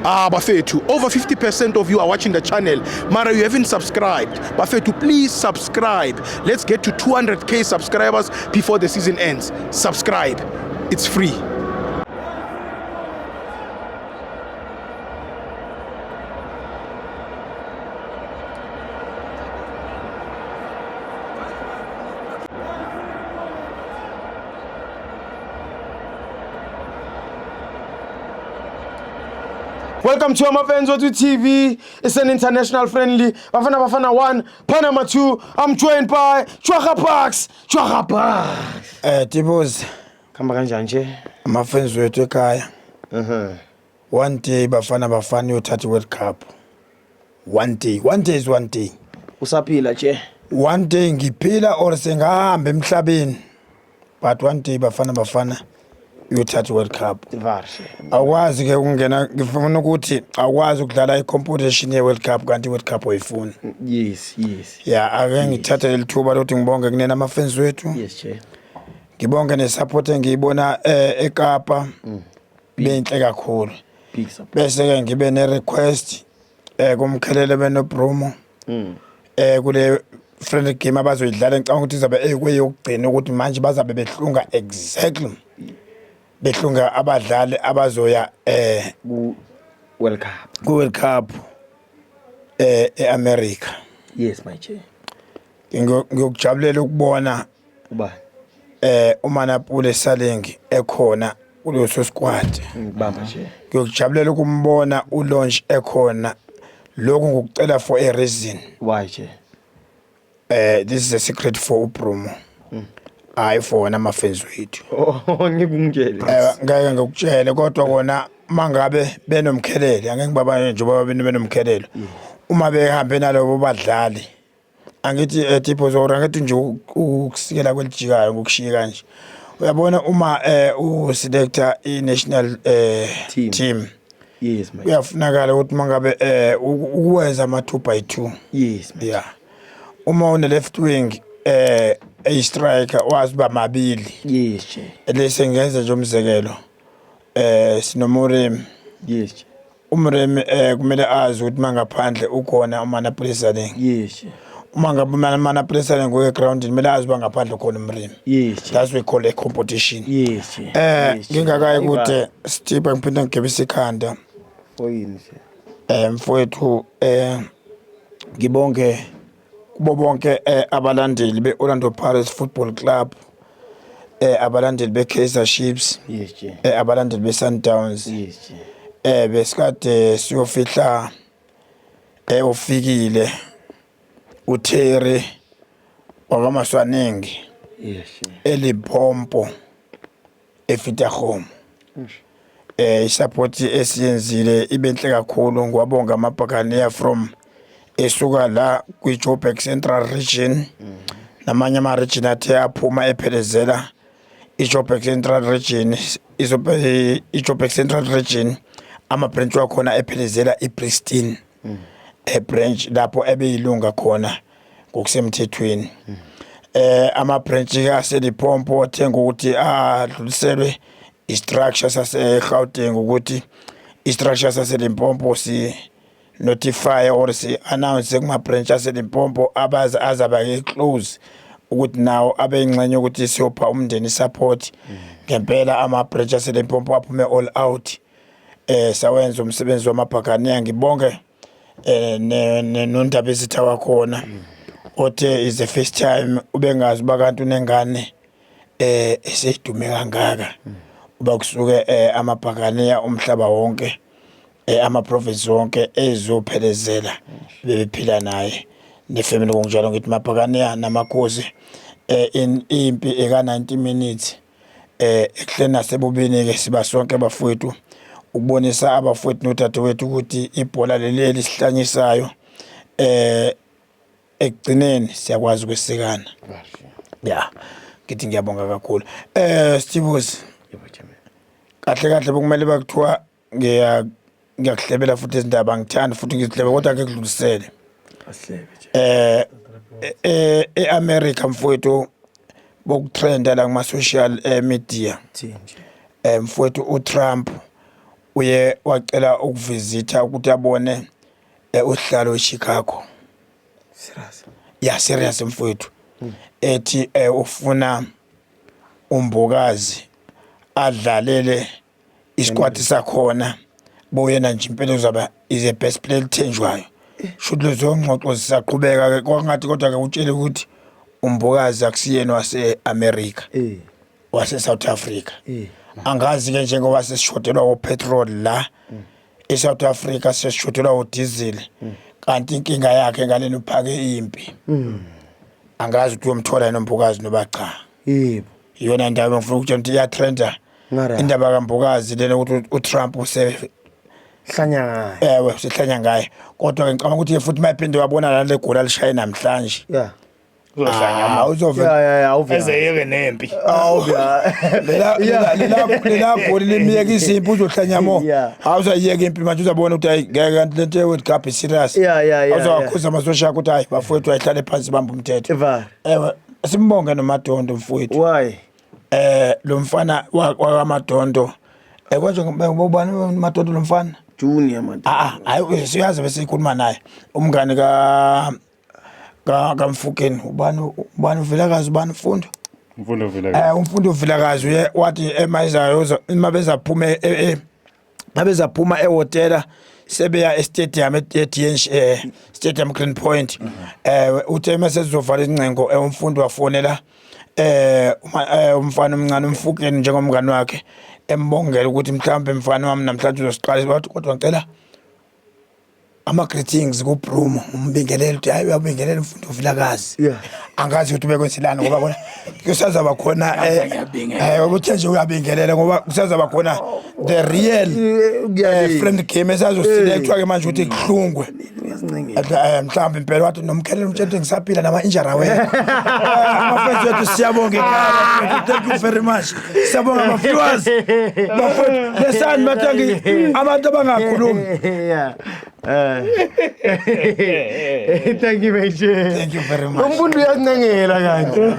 Bafethu, over 50% of you are watching the channel. Mara, you haven't subscribed. Bafethu, please subscribe. Let's get to 200k subscribers before the season ends. Subscribe. It's free. Welcome to Amafans Watu TV. It's an international friendly. Bafana 1, Panama 2. I'm joined by Chwaga Parks. Tibos. Kamba kanjani? Amafans wethu ekhaya. One day Bafana uyothatha World Cup. One day is one day. Usaphila nje. One day ngiphila or sengahamba emhlabeni. But one day Bafana uyothatha World Cup. Akwazi ke ukungena ngifuna ukuthi akwazi ukudlala i-competition ye-World Cup kanti i-World Cup oyifuna. Yes. Yeah, ake ngithatha lelithuba lokuthi ngibonge kunena amafans wethu. Yes, che. Ngibonge nesupport engiyibona eKapa. Benhle kakhulu. Big support. Bese ke ngibe ne-request kumkhelele benobrumo. Kule friendly game abazoyidlala ngicabanga ukuthi izabe eyokugcina ukuthi manje bazabe behlunga exactly. Behlunga abadlali abazoya World Cup. World Cup eAmerica. Yes, my che. Ngiyokujabulela ukubona Uba uManapule Salengi ekhona kuleso squad. Bamba che. Ngiyokujabulela ukumbona ulaunch ekhona. Lokho ngokucela for a reason. Why che? This is a secret for uPromo. Hayi for namafans wethu. Ngikungitshele. Ngeke ngikutshele kodwa kona mangabe benomkhelelo angeke ngibabane nje baba benomkhelelo. Uma behambe nalobo badlali angithi tipo zora ngathi nje ukusikela kwelijikayo ngokushiya kanje. Uyabona uma uselector i-national team. Yes, my. Uyafunakala ukuthi mangabe ukwenza ama 2x2. Yes, my. Yeah. Uma une left wing a striker wazi bamabili. Yes, che. Lese ngenza nje umzekelo. Sinomurem. Yes, che. Umrem kumele azi ukuthi mangaphandle ukhona uManapule Salengi. Yes, che. Uma ngabe uManapule Salengi ngoye ground kumele azi bangaphandle khona umrem. Yes, che. That's we call a competition. Yes, che. Ngingakayi kude Steve ngiphinda ngigebisa ikhanda. Oyini che? Mfowethu ngibonge kubo bonke abalandeli beOrlando Pirates Football Club, abalandeli beKaizer Chiefs, yes, che. abalandeli beSundowns, yes, che. Besikade siyofihla ufikile uTheri wakaMaswanengi, yes, che. eLipompo eFitahome. Isupport esiyenzile ibenhle kakhulu ngwabonga amabhakaniya from esuka la kwiJoburg Central Region namanye ama region athe aphuma ephelezela iJoburg Central Region iJoburg Central Region ama branch wakhona ephelezela iPristine branch lapho ebeyilunga khona ngokusemthethweni. Ama branch kaSelipompo othenga ukuthi adluliselwe istructure sase-Gauteng ukuthi istructure saseLimpopo si notify or si announce kuma branch aseLimpopo azabe close ukuthi nawo abeyingxenye ukuthi siyopha umndeni support. Ngempela ama branch aseLimpopo aphume all out. Sawenza umsebenzi wamabhakaniya. Ngibonge nondaba ezitha wakhona othe is the first time ubengazi bakantu unengane eseyidume kangaka. Uba kusuke amabhakaniya umhlaba wonke ama province wonke ezophelezela bebephila naye nefamily konjalo ngithi mabhakaniya namakhosi impi eka 90 minutes ekuhlena sebubini ke siba sonke abafowethu ukubonisa abafowethu nodadewethu ukuthi ibhola leli lisihlanyisayo ekugcineni siyakwazi ukwesekana. Yeah, ngithi ngiyabonga kakhulu. Stevos kahle bokumele bakuthiwa ngiyakuhlebela futhi izindaba ngithanda futhi ngizihlebe kodwa ake kudlulisele. eAmerica mfowethu bokutrenda la kuma social media. Mfowethu uTrump uye wacela ukuvisita ukuthi abone uhlalo eChicago. Serious. Yeah, serious mfowethu. Ethi ufuna umbokazi adlalele isquad sakhona boyena nje impela uzaba is the best player lithenjwayo. Shudlo zongxoxo zisaqhubeka ke kwangathi kodwa ke utshele ukuthi umbokazi akusiyena wase-America wase-South Africa. Angazi ke njengoba sesishodelwa upetrol la eSouth Africa sesishodelwa udiesel kanti inkinga yakhe ngaleni uphake impi. Angazi ukuthi uyomthola nombokazi noba cha. Yebo. Iyona ndaba ngifuna ukutshela ukuthi iyatrenda indaba kaMbokazi lena ukuthi uTrump hlanya ngayo. Usehlanya ngayo. Kodwa ngicabanga ukuthi futhi mayiphinde wabona la legoli alishaya namhlanje. Yeah. Uzohlanya uzovela ezeyeke nempi. Lela goli limiyekisa impi uzohlanya mo. Awuzayiyeka impi manje uzabona ukuthi hayi ngeke kanti lento ye-World Cup is serious. Awuzakhuza amasosha ukuthi hayi bafowethu ayihlale phansi bamba umthetho. Simbonge noMadondo mfowethu. Why? Lo mfana wakwaMadondo kwanje ngubani uMadondo lo mfana? Junior man. Hayi siyazi bese ikhuluma naye umngane kaMfukeni ubani uvelakazi ubani Mfundo? Mfundo uvelakazi. Umfundo uvelakazi wathi emayizayo mabezaphume mabezapuma ehotela sebeya estadium eDNC Stadium Green Point. Uthe mesezovala incengo umfundo wafonela umfana omncane uMfukeni njengomngane wakhe embongela ukuthi mhlambe mfana wami namhlanje uzosiqala wathi kodwa ngicela ama greetings ku Brumo umbingelele ukuthi hayi uyabingelela Mfundo uvelakazi. Angazi ukuthi ubekwenzelana ngoba bona kusazaba khona ukuthi nje uyabingelela ngoba kusazaba khona the real friend game esazoselect ke manje ukuthi kuhlungwe mhlambe impela wathi nomkhelelo umtshento ngisaphila nama injury wethu amafethu wethu siyabonga ekhaya thank you very much siyabonga ama viewers bafethu lesani mathangi abantu abangakhulumi thank you very much. Thank you very much. Umuntu uyancengela kanje.